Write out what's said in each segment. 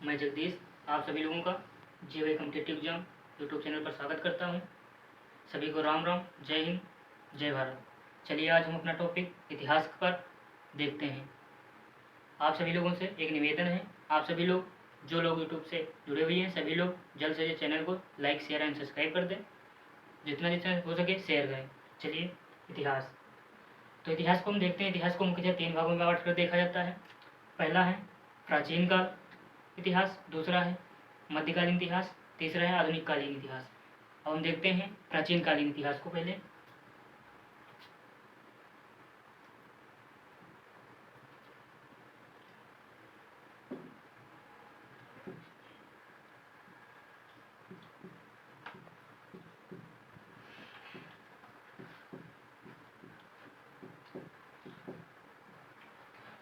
मैं जगदीश आप सभी लोगों का जीवाई कॉम्पिटिटिव एग्जाम यूट्यूब चैनल पर स्वागत करता हूं। सभी को राम राम, जय हिंद, जय भारत। चलिए आज हम अपना टॉपिक इतिहास पर देखते हैं। आप सभी लोगों से एक निवेदन है, आप सभी लोग जो लोग यूट्यूब से जुड़े हुए हैं सभी लोग जल्द से जल्द चैनल को लाइक, शेयर एंड सब्सक्राइब कर दें। जितना हो सके शेयर करें। चलिए इतिहास। तो इतिहास को हम देखते हैं। इतिहास को मुख्यतः 3 भागों में बांट कर देखा जाता है। पहला है प्राचीन काल इतिहास, दूसरा है मध्यकालीन इतिहास, तीसरा है आधुनिक कालीन इतिहास। अब हम देखते हैं प्राचीन कालीन इतिहास को पहले।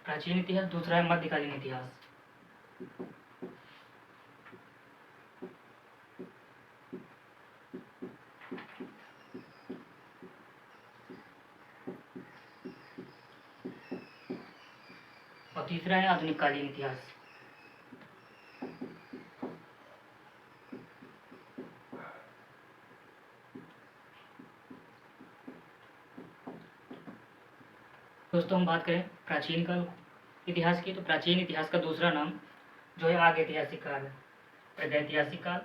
प्राचीन इतिहास, दूसरा है मध्यकालीन इतिहास। और तीसरा है आधुनिक कालीन इतिहास। दोस्तों हम बात करें प्राचीन काल इतिहास की, तो प्राचीन इतिहास का दूसरा नाम जो है आग ऐतिहासिक काल है। प्रागैतिहासिक काल,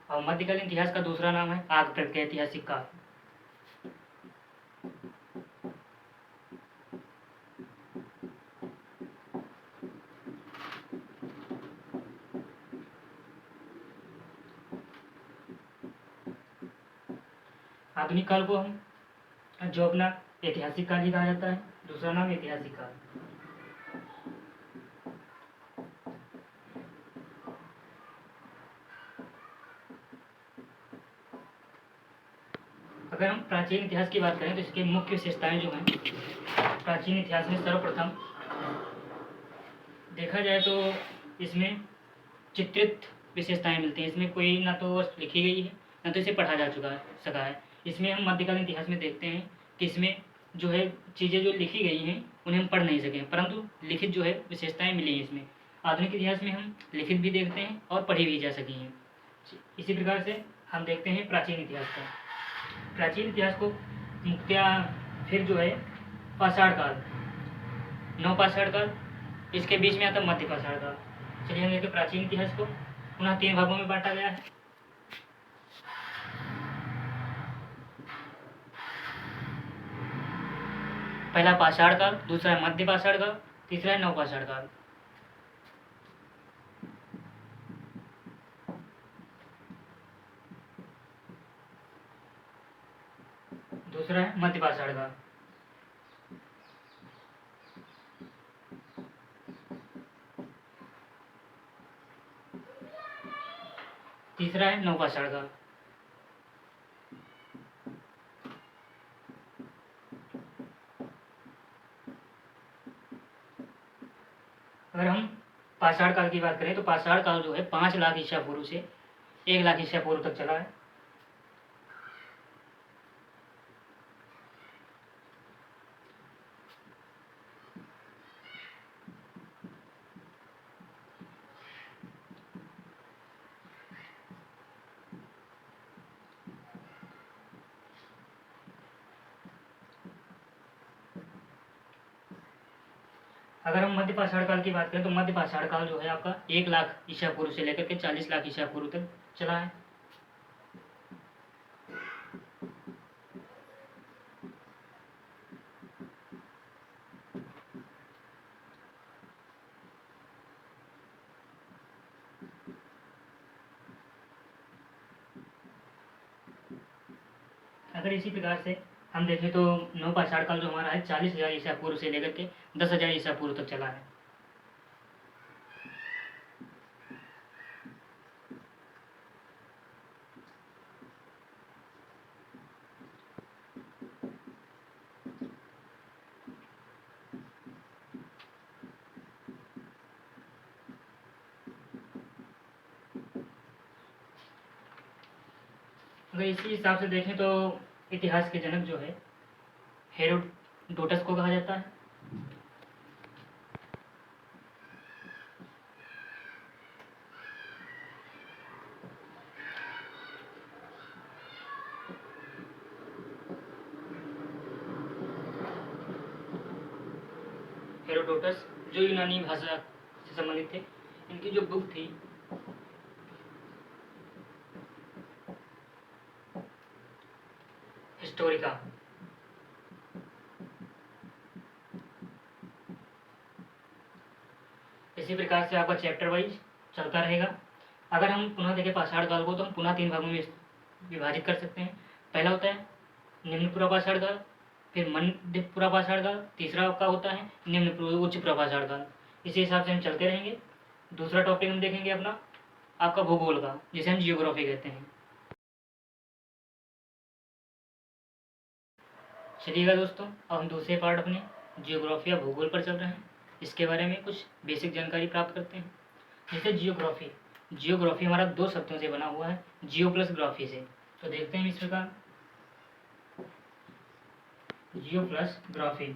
और मध्यकालीन इतिहास का दूसरा नाम है आग प्रागैतिहासिक काल। आधुनिक काल को हम जो अपना ऐतिहासिक काल ही कहा जाता है, दूसरा नाम ऐतिहासिक काल। अगर हम प्राचीन इतिहास की बात करें तो इसकी मुख्य विशेषताएं जो हैं, प्राचीन इतिहास में सर्वप्रथम देखा जाए तो इसमें चित्रित विशेषताएं मिलती हैं। इसमें कोई ना तो लिखी गई है ना तो इसे पढ़ा जा सका है। इसमें हम मध्यकालीन इतिहास में देखते हैं कि इसमें जो है चीज़ें जो लिखी गई हैं उन्हें हम पढ़ नहीं सकें, परंतु लिखित जो है विशेषताएं मिली हैं इसमें। आधुनिक इतिहास में हम लिखित भी देखते हैं और पढ़ी भी जा सकी हैं। इसी प्रकार से हम देखते हैं प्राचीन इतिहास का। प्राचीन इतिहास को मुख्यतः फिर जो है पाषाण काल, नवपाषाण काल, इसके बीच में आता मध्य पाषाण काल। चलिए हम देखते प्राचीन इतिहास को पुनः 3 भागों में बांटा गया है। पहला पाषाण काल, दूसरा है मध्य पाषाण काल, तीसरा है नवपाषाण काल। दूसरा है मध्य पाषाण काल। तीसरा है नवपाषाण काल। अगर हम पाषाण काल की बात करें तो पाषाण काल जो है 5 लाख ईसा पूर्व से 1 लाख ईसा पूर्व तक चला है। अगर हम मध्य पाषाण काल की बात करें तो मध्य पाषाण काल जो है आपका 1 लाख ईसा पूर्व से लेकर के 40 लाख ईसा पूर्व तक चला है। अगर इसी प्रकार से हम देखें तो नवपाषाण काल जो हमारा है 40,000 ईसा पूर्व से लेकर के 10,000 ईसा पूर्व तक चला है। अगर इसी हिसाब से देखें तो इतिहास के जनक जो है हेरोडोटस को कहा जाता है। हेरोडोटस जो यूनानी भाषा से संबंधित थे, इनकी जो बुक थी हिस्टोरिका, इसी प्रकार से आपका चैप्टर वाइज चलता रहेगा। अगर हम पुनः देखें पाषाण काल को तो हम पुनः 3 भागों में विभाजित कर सकते हैं। पहला होता है निम्न पुरापाषाण काल, फिर मध्य पुरापाषाण काल, तीसरा आपका होता है निम्न उच्च पुरापाषाण काल। इसी हिसाब से हम चलते रहेंगे। दूसरा टॉपिक हम देखेंगे अपना आपका भूगोल का, जिसे हम जियोग्राफी कहते हैं। चलिएगा दोस्तों, अब हम दूसरे पार्ट अपने जियोग्राफी या भूगोल पर चल रहे हैं। इसके बारे में कुछ बेसिक जानकारी प्राप्त करते हैं। जैसे जियोग्राफी, जियोग्राफी हमारा 2 शब्दों से बना हुआ है, जियो प्लस ग्राफी से। तो देखते हैं इस प्रकार, जियो प्लस ग्राफी।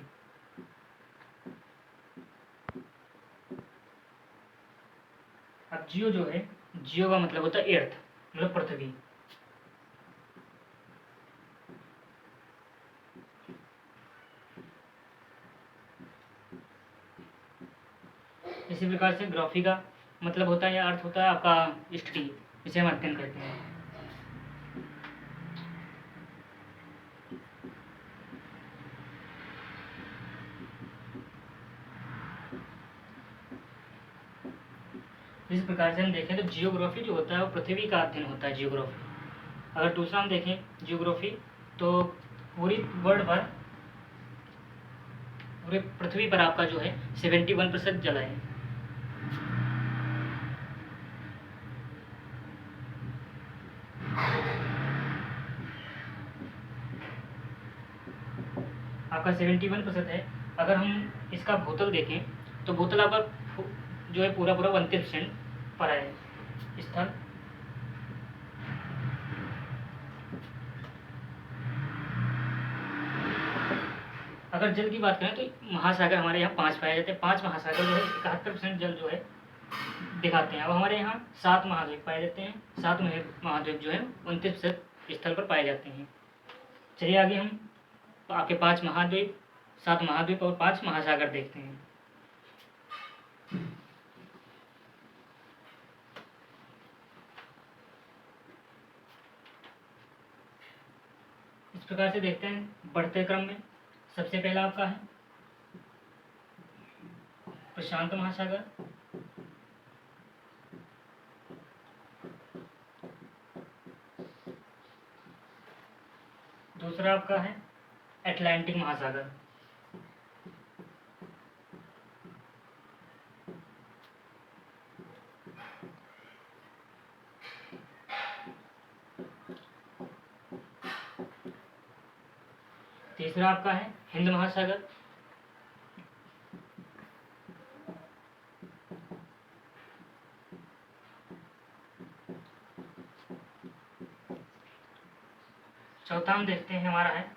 अब जियो जो है, जियो का मतलब होता है अर्थ, मतलब पृथ्वी। इसी प्रकार से ग्राफी का मतलब होता है या अर्थ होता है आपका स्टडी, जिसे हम अध्ययन करते हैं। इस प्रकार से हम देखें तो जियोग्राफी जो होता है वो पृथ्वी का अध्ययन होता है, जियोग्राफी। अगर दूसरा हम देखें जियोग्राफी, तो पूरी वर्ल्ड पर, पूरे पृथ्वी पर आपका जो है 71% जल है। आपका 71% है। अगर हम इसका भूतल देखें तो भूतल आपका जो है पूरा 29% पर है स्थल। अगर जल की बात करें तो महासागर हमारे यहाँ 5 पाए जाते हैं। 5 महासागर जो है 71% जल जो है दिखाते हैं। अब हमारे यहाँ 7 महाद्वीप पाए जाते हैं। 7 महाद्वीप जो है 29% स्थल पर पाए जाते हैं। चलिए आगे हम आपके 5 महाद्वीप, 7 महाद्वीप और 5 महासागर देखते हैं। इस प्रकार से देखते हैं बढ़ते क्रम में। सबसे पहला आपका है प्रशांत महासागर, दूसरा आपका है अटलांटिक महासागर, तीसरा आपका है हिंद महासागर, चौथा हम देखते हैं हमारा है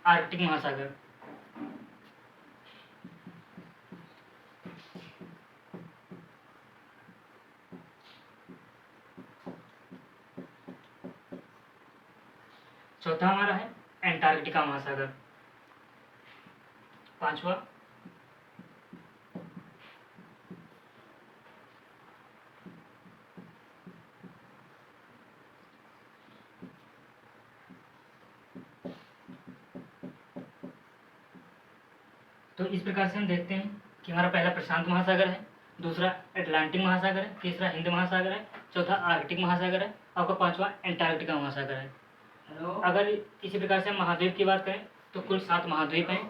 आर्कटिक महासागर, चौथा हमारा है एंटार्क्टिका महासागर, पांचवा तो इस प्रकार से हम देखते हैं कि हमारा पहला प्रशांत महासागर है, दूसरा अटलांटिक महासागर है, तीसरा हिंद महासागर है, चौथा आर्कटिक महासागर है, आपका पांचवा एंटार्क्टिका महासागर है। अगर इसी प्रकार से हम महाद्वीप की बात करें तो कुल 7 महाद्वीप हैं।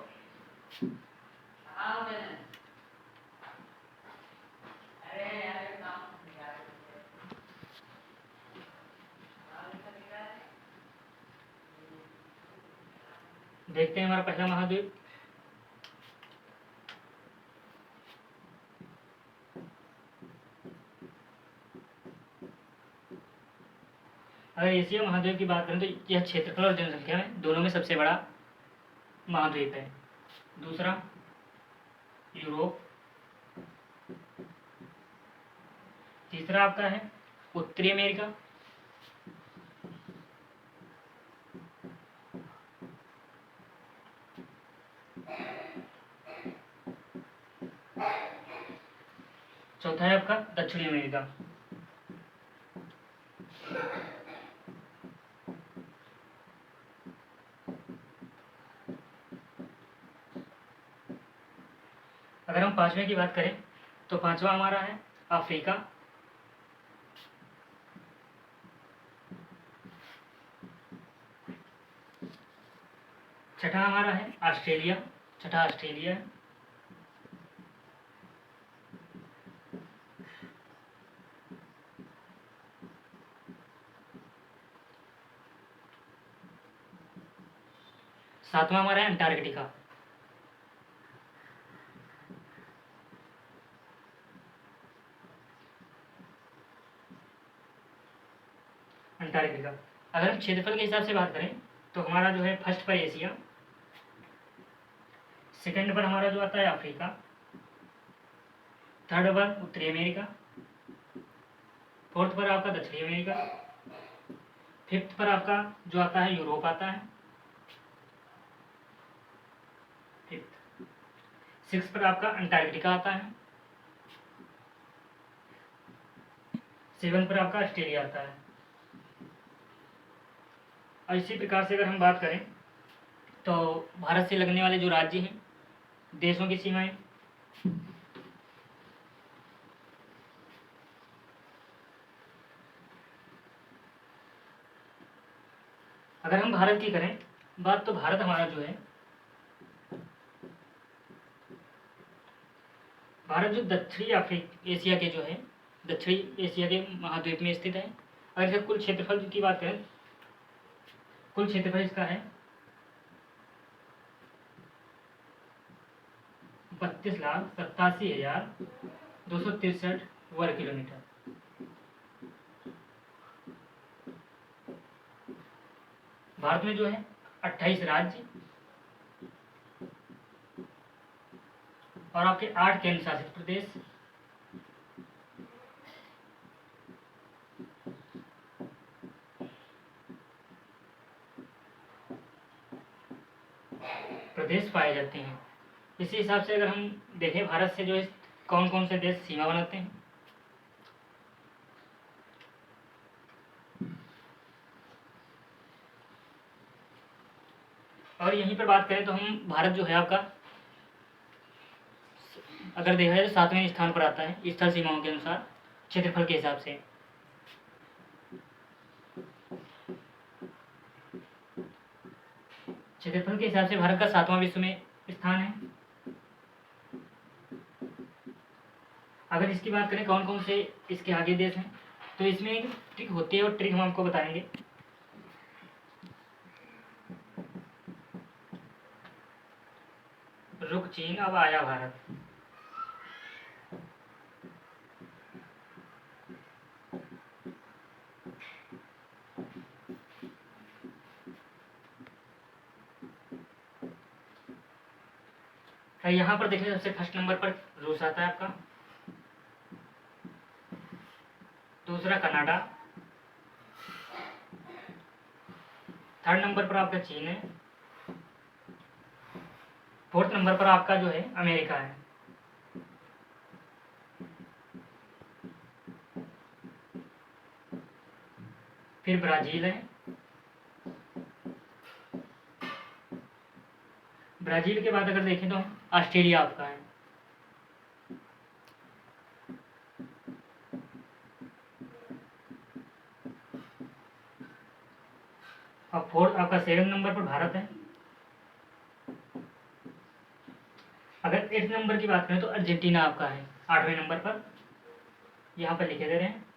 देखते हैं हमारा पहला महाद्वीप अगर एशिया महाद्वीप की बात करें तो यह क्षेत्रफल और जनसंख्या में दोनों में सबसे बड़ा महाद्वीप है। दूसरा यूरोप। तीसरा आपका है उत्तरी अमेरिका। चौथा है आपका दक्षिणी अमेरिका। अगर हम पांचवें की बात करें तो पांचवा हमारा है अफ्रीका। छठा हमारा है ऑस्ट्रेलिया। छठा ऑस्ट्रेलिया है। सातवां हमारा है अंटार्कटिका। अंटार्कटिका। अगर हम क्षेत्रफल के हिसाब से बात करें तो हमारा जो है फर्स्ट पर एशिया, सेकंड पर हमारा जो आता है अफ्रीका, थर्ड पर उत्तरी अमेरिका, फोर्थ पर आपका दक्षिणी अमेरिका, फिफ्थ पर आपका जो आता है यूरोप आता है, फिफ्थ। सिक्स पर आपका अंटार्कटिका आता है, सेवन पर आपका ऑस्ट्रेलिया आता है। और इसी प्रकार से अगर हम बात करें तो भारत से लगने वाले जो राज्य हैं, देशों की सीमाएं, अगर हम भारत की करें बात तो भारत हमारा जो है, भारत जो दक्षिणी एशिया के जो है दक्षिणी एशिया के महाद्वीप में स्थित है। अगर इसका कुल क्षेत्रफल की बात करें, कुल क्षेत्रफल इसका है 32,87,263 वर्ग किलोमीटर। भारत में जो है 28 राज्य और आपके 8 केंद्र शासित प्रदेश, पाए जाते हैं। इसी हिसाब से अगर हम देखें भारत से जो है कौन कौन से देश सीमा बनाते हैं, और यहीं पर बात करें तो हम भारत जो है आपका अगर देखा जाए तो 7वें स्थान पर आता है स्थल सीमाओं के अनुसार क्षेत्रफल के हिसाब से। क्षेत्रफल के हिसाब से भारत का 7वां विश्व में स्थान है। अगर इसकी बात करें कौन कौन से इसके आगे देश हैं तो इसमें एक ट्रिक होती है और ट्रिक हम आपको बताएंगे। रुक चीन अब आया भारत। यहाँ पर देखिए सबसे फर्स्ट नंबर पर रूस आता है आपका, दूसरा कनाडा, थर्ड नंबर पर आपका चीन है, फोर्थ नंबर पर आपका जो है अमेरिका है, फिर ब्राजील है, ब्राजील के बाद अगर देखें तो ऑस्ट्रेलिया आपका है, और फोर्थ आपका 7 नंबर पर भारत है। अगर 8 नंबर की बात करें तो अर्जेंटीना आपका है 8वें नंबर पर, यहाँ पर लिखे दे रहे हैं।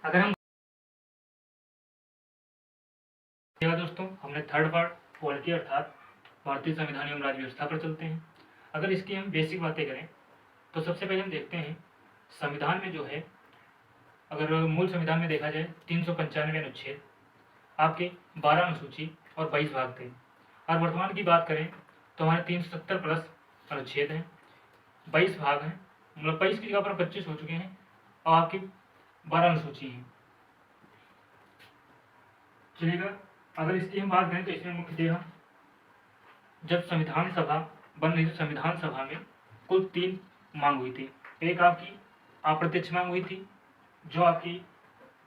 अगर हम दोस्तों हमने थर्ड पार्ट खोल के अर्थात भारतीय संविधान एवं राज्य व्यवस्था पर चलते हैं। अगर इसकी हम बेसिक बातें करें तो सबसे पहले हम देखते हैं संविधान में जो है, अगर मूल संविधान में देखा जाए 395 अनुच्छेद, आपके 12 अनुसूची और 22 भाग थे। और वर्तमान की बात करें तो हमारे 370 प्लस अनुच्छेद हैं, 22 भाग हैं, मतलब 22 की जगह पर 25 हो चुके हैं और आपकी 12 अनुसूची हैं। चलिएगा, अगर इसकी हम बात करें तो इसमें मुख्यतः जब संविधान सभा बन रही थी, संविधान सभा में कुल 3 मांग हुई थी। एक आपकी अप्रत्यक्ष मांग हुई थी जो आपकी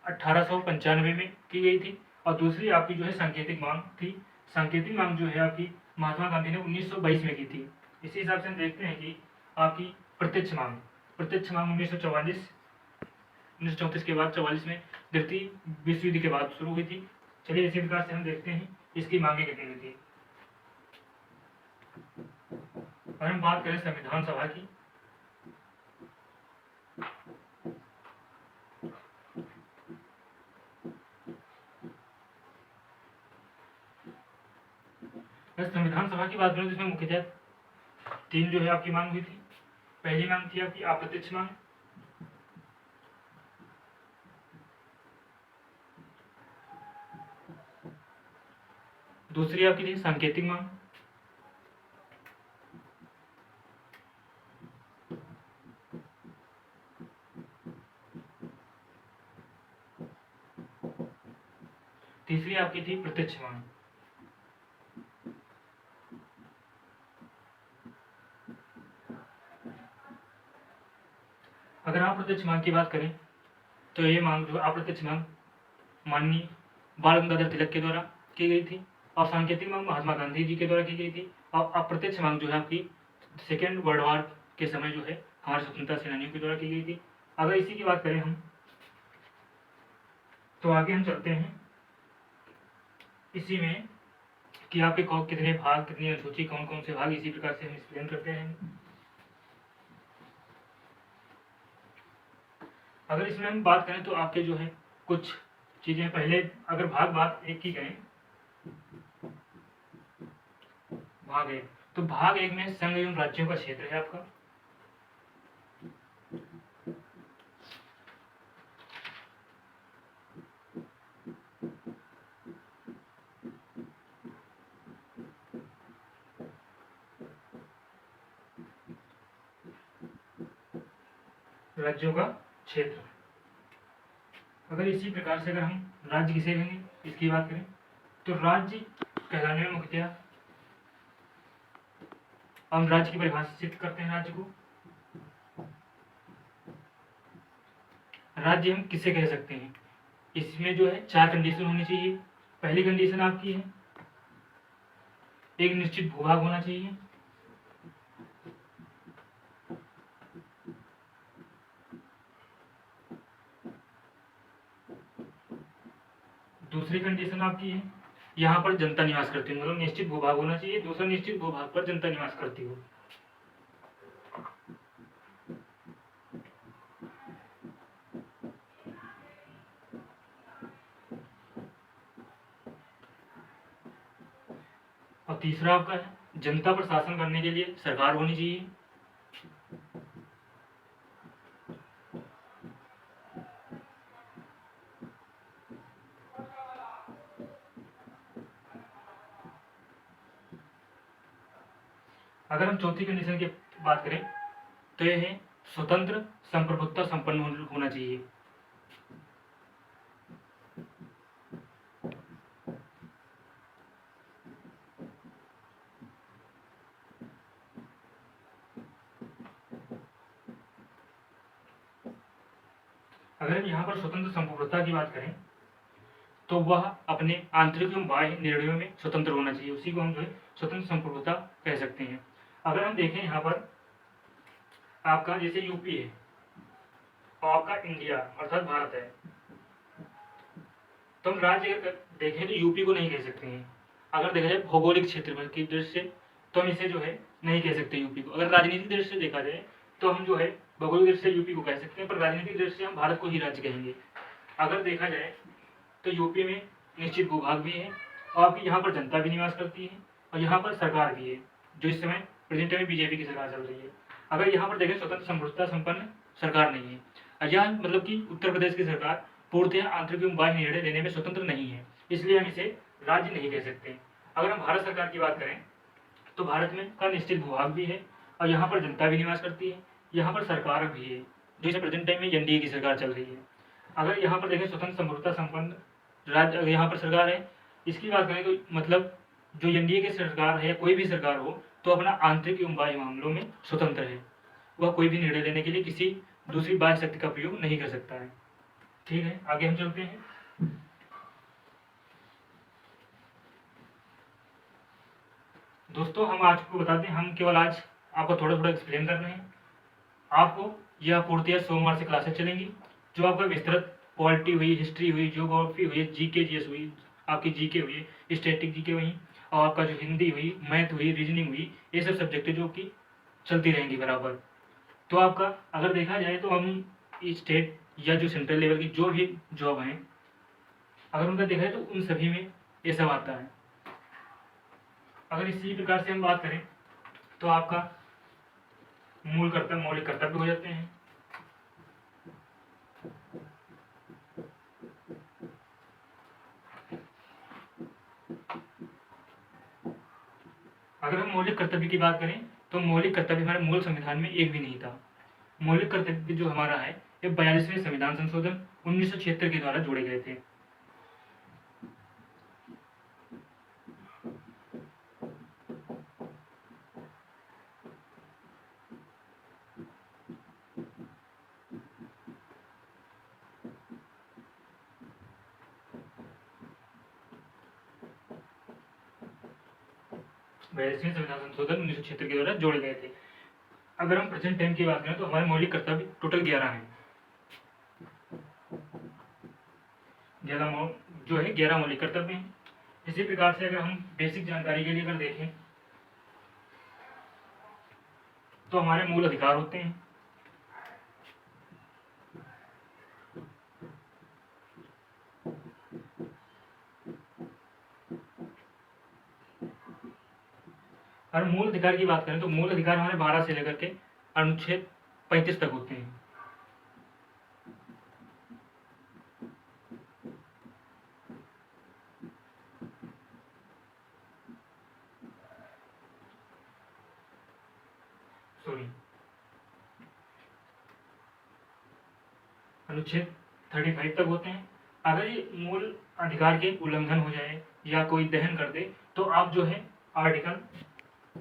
1895 में की गई थी, और दूसरी आपकी जो है सांकेतिक मांग थी। सांकेतिक मांग जो है आपकी महात्मा गांधी ने 1922 में की थी। इसी हिसाब से हम देखते हैं कि आपकी प्रत्यक्ष मांग 1934 के बाद 44 में द्वितीय विश्व युद्ध के बाद शुरू हुई थी। चलिए इसी प्रकार से हम देखते हैं इसकी मांगे कितनी हुई थी। अगर हम बात करें संविधान सभा की, संविधान सभा की बात करें तो इसमें मुख्यतः 3 जो है आपकी मांग हुई थी। पहली मांग थी आपकी अप्रत्यक्ष मांग, दूसरी आपकी थी सांकेतिक मांग, तीसरी आपकी थी प्रत्यक्ष मांग। अगर आप प्रत्यक्ष मांग की बात करें तो ये मांग जो अप्रत्यक्ष मांग माननीय बाल गंगाधर तिलक के द्वारा की गई थी, और सांकेतिक मांग महात्मा गांधी जी के द्वारा की गई थी, और अप्रत्यक्ष मांग जो है आपकी सेकेंड वर्ल्ड वॉर के समय जो है हमारे स्वतंत्रता सेनानियों के द्वारा की गई थी। अगर इसी की बात करें हम तो आगे हम चलते हैं इसी में कि आपके कितने भाग, कितनी अनुसूची, कौन कौन से भाग, इसी प्रकार से हम एक्सप्लेन करते हैं। अगर इसमें हम बात करें तो आपके जो है कुछ चीजें, पहले अगर बात एक की करें, भाग 1, तो भाग 1 में संघ एवं राज्यों का क्षेत्र है आपका। राज्यों का क्षेत्र। अगर इसी प्रकार से अगर हम राज्य किसे कहेंगे इसकी बात करें तो राज्य कहलाने में मुख्यतः हम राज्य की परिभाषित करते हैं। राज्य को, राज्य हम किसे कह सकते हैं, इसमें जो है 4 कंडीशन होनी चाहिए। पहली कंडीशन आपकी है एक निश्चित भूभाग होना चाहिए, दूसरी कंडीशन आपकी है यहाँ पर जनता निवास करती हो, मतलब निश्चित भूभाग होना चाहिए। दूसरा, निश्चित भूभाग पर जनता निवास करती हो। और तीसरा आपका है जनता पर शासन करने के लिए सरकार होनी चाहिए। अगर हम चौथी कंडीशन की बात करें तो यह है स्वतंत्र संप्रभुता संपन्न होना चाहिए। अगर हम यहाँ पर स्वतंत्र संप्रभुता की बात करें तो वह अपने आंतरिक एवं बाह्य निर्णयों में स्वतंत्र होना चाहिए, उसी को हम जो है स्वतंत्र संप्रभुता कह सकते हैं। अगर हम देखें यहाँ पर आपका जैसे यूपी है और आपका इंडिया अर्थात भारत है, तो हम राज्य अगर देखें तो यूपी को नहीं कह सकते हैं। अगर देखा जाए भौगोलिक क्षेत्र की दृष्टि से तो हम इसे जो है नहीं कह सकते यूपी को। अगर राजनीतिक दृष्टि से देखा जाए तो हम जो है भौगोलिक दृष्टि से यूपी को कह सकते हैं, पर राजनीतिक दृष्टि से हम भारत को ही राज्य कहेंगे। अगर देखा जाए तो यूपी में निश्चित भूभाग भी है और आपकी यहाँ पर जनता भी निवास करती है, और यहाँ पर सरकार भी है, जो इस समय प्रेजेंट में बीजेपी की सरकार चल रही है। अगर यहाँ पर देखें स्वतंत्र संप्रभुता संपन्न सरकार नहीं है। यहाँ मतलब कि उत्तर प्रदेश की सरकार पूर्णतः आंतरिक एवं बाह्य निर्णय लेने में स्वतंत्र नहीं है, इसलिए हम इसे राज्य नहीं कह सकते। अगर हम भारत सरकार की बात करें तो भारत में का निश्चित भूभाग भी है और यहाँ पर जनता भी निवास करती है, यहाँ पर सरकार भी है, जो इस प्रेजेंट टाइम में एनडीए की सरकार चल रही है। अगर यहाँ पर देखें स्वतंत्र संप्रभुता संपन्न राज्य अगर यहाँ पर सरकार है, इसकी बात करें तो मतलब जो एनडीए की सरकार है या कोई भी सरकार हो तो अपना आंतरिक एवं बाह्य मामलों में स्वतंत्र है, वह कोई भी निर्णय लेने के लिए किसी दूसरी बाह्य शक्ति का प्रयोग नहीं कर सकता है। ठीक है, आगे हम चलते हैं। दोस्तों हम आज को बताते हैं, हम केवल आज आपको थोड़ा थोड़ा एक्सप्लेन कर रहे हैं। आपको यह पूर्णतः सोमवार से क्लासेस चलेंगी, जो आपका विस्तृत पॉलिटी हुई, हिस्ट्री हुई, ज्योग्राफी हुई, जीके जीएस हुई, आपकी जीके हुई, स्टैटिक जीके हुई, और आपका जो हिंदी हुई, मैथ हुई, रीजनिंग हुई, ये सब सब्जेक्ट जो कि चलती रहेंगी बराबर। तो आपका अगर देखा जाए तो हम स्टेट या जो सेंट्रल लेवल की जो भी जॉब हैं, अगर उनका देखा जाए तो उन सभी में ये सब आता है। अगर इसी प्रकार से हम बात करें तो आपका मूल कर्तव्य, मौलिक कर्तव्य हो जाते हैं। अगर हम मौलिक कर्तव्य की बात करें तो मौलिक कर्तव्य हमारे मूल संविधान में एक भी नहीं था। मौलिक कर्तव्य जो हमारा है ये 42वें संविधान संशोधन 1976 के द्वारा जोड़े गए थे। संविधान संशोधन 1976 के द्वारा जोड़े गए थे। अगर हम प्रेजेंट टाइम की बात करें तो हमारे मौलिक कर्तव्य टोटल 11 हैं। 11 मौलिक कर्तव्य हैं। इसी प्रकार से अगर हम बेसिक जानकारी के लिए अगर देखें तो हमारे मूल अधिकार होते हैं। और मूल अधिकार की बात करें तो मूल अधिकार हमारे 12 से लेकर के अनुच्छेद 35 तक होते हैं। अनुच्छेद 35 तक होते हैं। अगर ये मूल अधिकार के उल्लंघन हो जाए या कोई दहन कर दे तो आप जो है आर्टिकल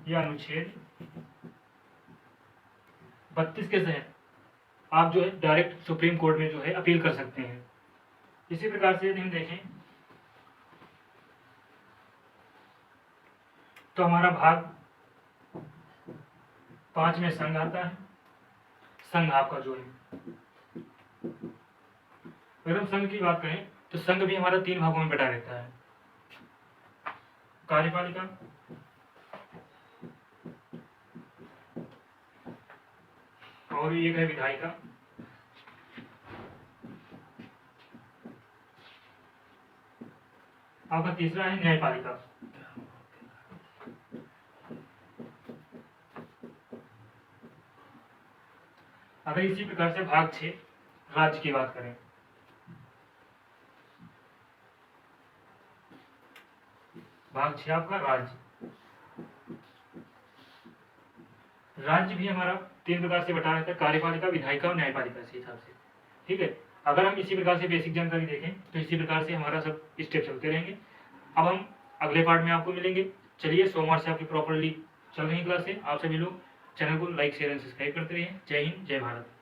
या अनुच्छेद 32 के तहत आप जो है डायरेक्ट सुप्रीम कोर्ट में जो है अपील कर सकते हैं। इसी प्रकार से यदि हम देखें तो हमारा भाग 5 में संघ आता है। संघ आपका जो है, अगर हम संघ की बात करें तो संघ भी हमारा 3 भागों में बटा रहता है। कार्यपालिका, और एक है विधायिका, आपका तीसरा है न्यायपालिका। अगर इसी प्रकार से भाग 6 राज्य की बात करें, भाग 6 आपका राज्य। राज्य भी हमारा 3 प्रकार से बटा रहता है, कार्यपालिका, विधायिका और न्यायपालिका के हिसाब से। ठीक है, अगर हम इसी प्रकार से बेसिक जानकारी देखें तो इसी प्रकार से हमारा सब स्टेप चलते रहेंगे। अब हम अगले पार्ट में आपको मिलेंगे। चलिए, सोमवार से आपकी प्रॉपरली चल रही क्लासें। आप सभी लोग चैनल को लाइक, शेयर एंड सब्सक्राइब करते रहिए। जय हिंद, जय भारत।